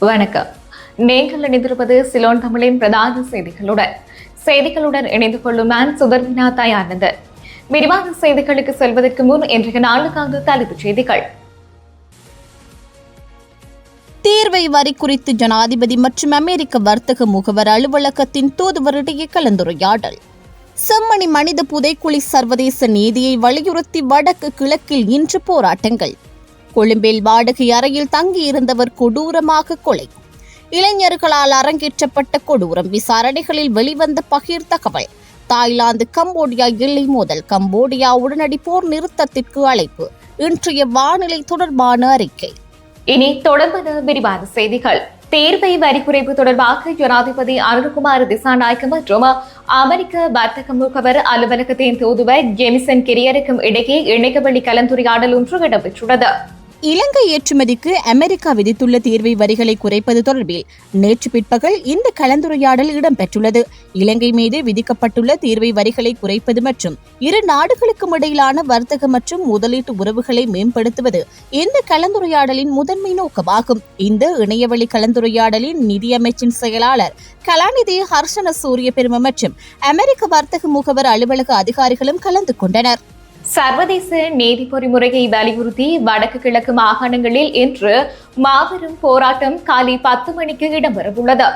வணக்கம். நீங்கள் இணைந்திருப்பது சிலோன் தமிழின் பிரதான செய்திகளுடன் இணைந்து கொள்ளும் நான் சுதர்மினா தயானந்தன். விரிவான செய்திகளுக்கு செல்வதற்கு முன் இன்றைய நாளுக்கான தலைப்புச் செய்திகள். தேர்வை வரி குறித்து ஜனாதிபதி மற்றும் அமெரிக்க வர்த்தக முகவர் அலுவலகத்தின் தூதுவரிடையே கலந்துரையாடல். செம்மணி மனித புதைக்குழி சர்வதேச நீதியை வலியுறுத்தி வடக்கு கிழக்கில் இன்று போராட்டங்கள். கொழும்பில் வாடகை அறையில் தங்கியிருந்தவர் கொடூரமாக கொலை. இளைஞர்களால் அரங்கேற்றப்பட்ட கொடூரம், விசாரணைகளில் வெளிவந்த பகீர் தகவல். தாய்லாந்து கம்போடியா எல்லை மோதல், கம்போடியா உடனடி போர் நிறுத்தத்திற்கு அழைப்பு. இன்றைய வானிலை தொடர்பான அறிக்கை. இனி தொடர்பான விரிவான செய்திகள். தேர்வை வரி குறைப்பு தொடர்பாக ஜனாதிபதி அருண்குமார் திசாநாயக்க மற்றும் அமெரிக்க வர்த்தக முகவர் அலுவலகத்தின் தூதுவர் ஜெமிசன் கெரியருக்கும் இடையே இணையவழி கலந்துரையாடல் ஒன்று இடம்பெற்றுள்ளது. இலங்கை ஏற்றுமதிக்கு அமெரிக்கா விதித்துள்ள தீர்வை வரிகளை குறைப்பது தொடர்பில் நேற்று பிற்பகல் இந்த கலந்துரையாடல் இடம்பெற்றுள்ளது. இலங்கை மீது விதிக்கப்பட்டுள்ள தீர்வை வரிகளை குறைப்பது மற்றும் இரு நாடுகளுக்கும் இடையிலான வர்த்தக மற்றும் முதலீட்டு உறவுகளை மேம்படுத்துவது இந்த கலந்துரையாடலின் முதன்மை நோக்கமாகும். இந்த இணையவழி கலந்துரையாடலின் நிதியமைச்சின் செயலாளர் கலாநிதி ஹர்ஷன சூரிய பெரும மற்றும் அமெரிக்க வர்த்தக முகவர் அலுவலக அதிகாரிகளும் கலந்து கொண்டனர். சர்வதேச நீதி பொறிமுறையை வலியுறுத்தி வடக்கு கிழக்கு மாகாணங்களில் இன்று மாபெரும் போராட்டம் காலை 10 மணிக்கு இடம்பெறவுள்ளது.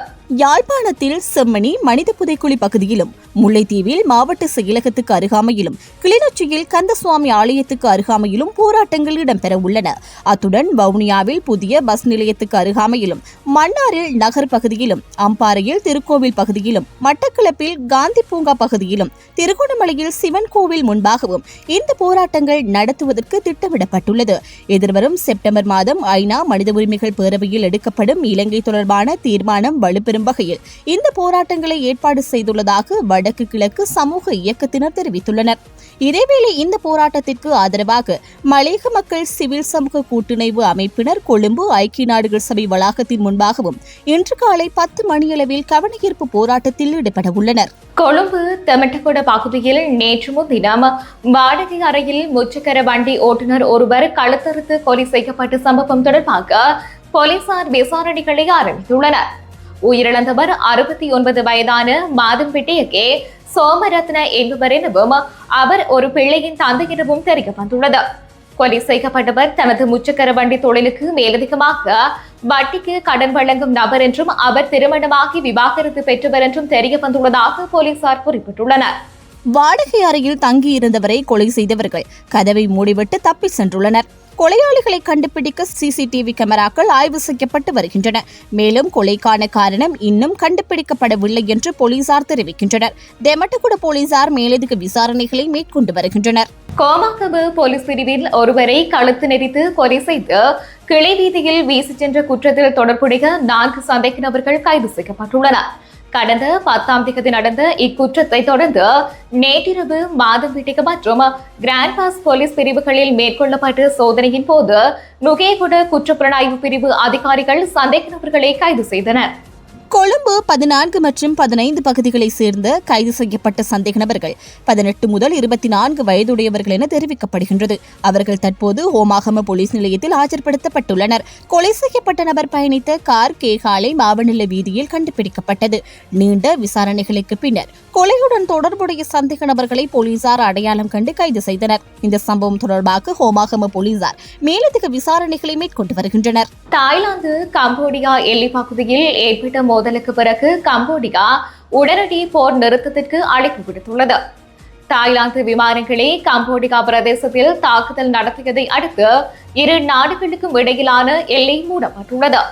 யாழ்ப்பாணத்தில் செம்மணி மனித புதைக்குழி பகுதியிலும், முல்லைத்தீவில் மாவட்ட செயலகத்துக்கு அருகாமையிலும், கிளிநொச்சியில் கந்தசுவாமி ஆலயத்துக்கு அருகாமையிலும் போராட்டங்கள் இடம்பெற உள்ளன. அத்துடன் வவுனியாவில் புதிய பஸ் நிலையத்துக்கு அருகாமையிலும், மன்னாரில் நகர் பகுதியிலும், அம்பாறையில் திருக்கோவில் பகுதியிலும், மட்டக்களப்பில் காந்தி பூங்கா பகுதியிலும், திருகோணமலையில் சிவன் கோவில் முன்பாகவும் இந்த போராட்டங்கள் நடத்துவதற்கு திட்டமிடப்பட்டுள்ளது. எதிர்வரும் செப்டம்பர் மாதம் ஐநா மனித உரிமைகள் பேரவையில் எடுக்கப்படும் இலங்கை தொடர்பான தீர்மானம் வலுப்பெறும் வகையில் இந்த போராட்டங்களை ஏற்பாடு செய்துள்ளதாக வடக்கு கிழக்கு சமூக இயக்கத்தினர் தெரிவித்துள்ளனர். இதேவேளை இந்த போராட்டத்திற்கு ஆதரவாக மலையக மக்கள் சிவில் சமூக கூட்டுணைவு அமைப்பினர் கொழும்பு ஐக்கிய நாடுகள் சபை வளாகத்தின் முன்பாகவும் இன்று காலை 10 மணியளவில் கவனஈர்ப்பு போராட்டத்தில் ஈடுபட உள்ளனர். கொழும்பு தெமட்டகொட பகுதியில் நேற்று முன்தினம் வாடகை அறையில் முச்சக்கர வண்டி ஓட்டுநர் ஒருவர் கழுத்தறுத்து கொலை செய்யப்பட்ட சம்பவம் தொடர்பாக போலீசார் விசாரணைகளை ஆரம்பித்துள்ளனர். உயிரிழந்தவர் 69 வயதான மாதம்பிட்டிய சோமரத்ன என்பவர் எனவும் அவர் ஒரு பிள்ளையின் தந்தை எனவும் தெரிய வந்துள்ளது. கொலை செய்யப்பட்டவர் தனது முச்சக்கர வண்டி தொழிலுக்கு மேலதிகமாக வட்டிக்கு கடன் வழங்கும் நபர் என்றும் அவர் திருமணமாகி விவாகரத்து பெற்றவர் என்றும் தெரிய வந்துள்ளதாக போலீசார் குறிப்பிட்டுள்ளனர். வாடகை அறையில் தங்கியிருந்தவரை கொலை செய்தவர்கள் கதவை மூடிவிட்டு தப்பி சென்றுள்ளனர். கொலையாளிகளை கண்டுபிடிக்க சிசிடிவி கேமராக்கள் ஆய்வு செய்யப்பட்டு வருகின்றன. மேலும் கொலைக்கான காரணம் இன்னும் கண்டுபிடிக்கப்படவில்லை என்று போலீசார் தெரிவிக்கின்றனர். தெமட்டகுட போலீசார் மேலதிக விசாரணைகளை மேற்கொண்டு வருகின்றனர். கோமாகம போலீஸ் பிரிவில் ஒருவரை கழுத்து நெரித்து கொலை செய்து கிளை வீதியில் வீசி சென்ற குற்றத்தில் தொடர்புடைய 4 சந்தேக நபர்கள் கைது செய்யப்பட்டுள்ளனர். கடந்த 10ஆம் தேதி நடந்த இக்குற்றத்தை தொடர்ந்து நேற்றிரவு மாதம்பிட்டிக மற்றும் கிராண்ட் பாஸ் போலீஸ் பிரிவுகளில் மேற்கொள்ளப்பட்ட சோதனையின் போது நுகேகுட குற்றப்புலனாய்வு பிரிவு அதிகாரிகள் சந்தேக நபர்களை கைது செய்தனர். கொழும்பு 14 மற்றும் 15 பகுதிகளை சேர்ந்த கைது செய்யப்பட்ட சந்தேக நபர்கள் 18 முதல் 24 வயதுடையவர்கள் என தெரிவிக்கப்படுகின்றது. அவர்கள் தற்போது ஹோமாகம போலீஸ் நிலையத்தில் ஆஜர்படுத்தப்பட்டுள்ளனர். கொலை செய்யப்பட்ட நபர் பயணித்த கார் கேகாலை மாவநில வீதியில் கண்டுபிடிக்கப்பட்டது. நீண்ட விசாரணைகளுக்கு பின்னர் கொலையுடன் தொடர்புடைய சந்தேக நபர்களை போலீசார் அடையாளம் கண்டு கைது செய்தனர். இந்த சம்பவம் தொடர்பாக ஹோமாகம போலீசார் மேலதிக விசாரணைகளை மேற்கொண்டு வருகின்றனர். தாய்லாந்து கம்போடியா எல்லை பகுதியில் ஏற்பட்ட மோதலுக்கு பிறகு கம்போடியா உடனடி போர் நிறுத்தத்திற்கு அழைப்பு விடுத்துள்ளது. தாய்லாந்து விமானங்களே கம்போடியா பிரதேசத்தில் தாக்குதல் நடத்தியதை அடுத்து இரு நாடுகளுக்கும் இடையிலான எல்லை மூடப்பட்டுள்ளது.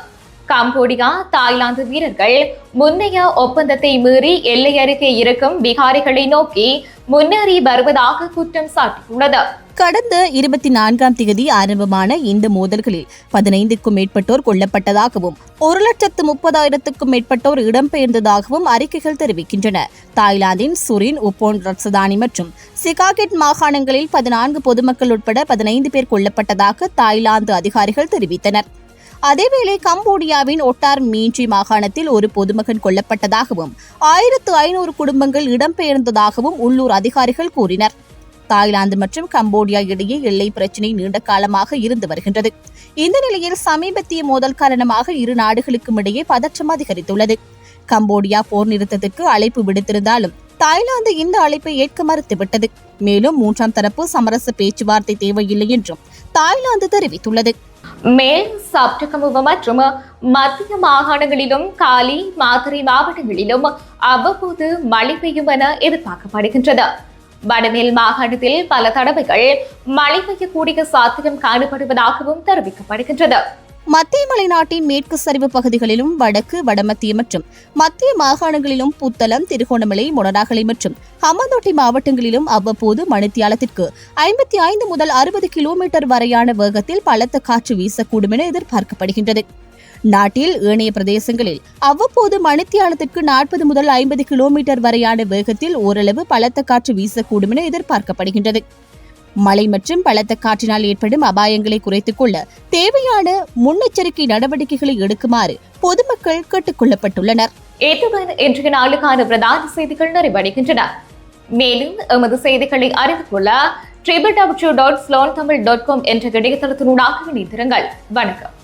கம்போடியா தாய்லாந்து வீரர்கள் முன்னைய ஒப்பந்தத்தை மீறி எல்லை அருகே இருக்கும் விகாரிகளை நோக்கி முன்னேறி வருவதாக குற்றம் சாட்டியுள்ளது. கடந்த 24ஆம் தேதி ஆரம்பமான இந்த மோதல்களில் 15க்கும் மேற்பட்டோர் கொல்லப்பட்டதாகவும் 1,30,000க்கும் மேற்பட்டோர் இடம்பெயர்ந்ததாகவும் அறிக்கைகள் தெரிவிக்கின்றன. தாய்லாந்தின் சுரின், உப்போன், ரட்சதானி மற்றும் சிகாகெட் மாகாணங்களில் 14 பொதுமக்கள் உட்பட 15 பேர் கொல்லப்பட்டதாக தாய்லாந்து அதிகாரிகள் தெரிவித்தனர். அதேவேளை கம்போடியாவின் ஒட்டார் மீஞ்சி மாகாணத்தில் ஒரு பொதுமகன் கொல்லப்பட்டதாகவும் 1500 குடும்பங்கள் இடம்பெயர்ந்ததாகவும் உள்ளூர் அதிகாரிகள் கூறினர். தாய்லாந்து மற்றும் கம்போடியா இடையே எல்லை பிரச்சினை நீண்ட காலமாக இருந்து வருகின்றது. இந்த நிலையில் சமீபத்திய மோதல் காரணமாக இரு நாடுகளுக்கும் இடையே பதற்றம் அதிகரித்துள்ளது. கம்போடியா போர் நிறுத்தத்திற்கு அழைப்பு விடுத்திருந்தாலும் தாய்லாந்து இந்த அழைப்பை ஏற்க மறுத்துவிட்டது. மேலும் மூன்றாம் தரப்பு சமரச பேச்சுவார்த்தை தேவையில்லை என்றும் தாய்லாந்து தெரிவித்துள்ளது. மேல் சப்ரகமுவ மற்றும் மத்திய மாகாணங்களிலும் காலி மாத்தறை மாவட்டங்களிலும் அவ்வப்போது மழை பெய்யும் என எதிர்பார்க்கப்படுகின்றது. வடமேல் மாகாணத்தில் பல தடவைகள் மழை பெய்யக்கூடிய சாத்தியம் காணப்படுவதாகவும் தெரிவிக்கப்படுகின்றது. மத்திய மலைநாட்டின் மேற்கு சரிவு பகுதிகளிலும் வடக்கு வடமத்திய மற்றும் மத்திய மாகாணங்களிலும் புத்தளம், திருகோணமலை, மொனராகலை மற்றும் ஹம்பாந்தோட்டை மாவட்டங்களிலும் அவ்வப்போது மணித்தியாலத்திற்கு 55 முதல் 60 கிலோமீட்டர் வரையான வேகத்தில் பலத்த காற்று வீசக்கூடும் என எதிர்பார்க்கப்படுகின்றது. நாட்டில் ஏனைய பிரதேசங்களில் அவ்வப்போது மணித்தியாலத்திற்கு 40 முதல் 50 கிலோமீட்டர் வரையான வேகத்தில் ஓரளவு பலத்த காற்று வீசக்கூடும் என எதிர்பார்க்கப்படுகின்றது. மழை மற்றும் பலத்த காற்றினால் ஏற்படும் அபாயங்களை குறைத்துக் கொள்ள தேவையான முன்னெச்சரிக்கை நடவடிக்கைகளை எடுக்குமாறு பொதுமக்கள் கேட்டுக் கொள்ளப்பட்டுள்ளனர். இத்துடன் இன்றைய நாளுக்கான பிரதான செய்திகள் நிறைவடைகின்றன. மேலும் எமது செய்திகளை அறிந்து கொள்ள www.sloantamil.com என்ற இணையதளத்தினூடாக இணைந்திருங்கள். வணக்கம்.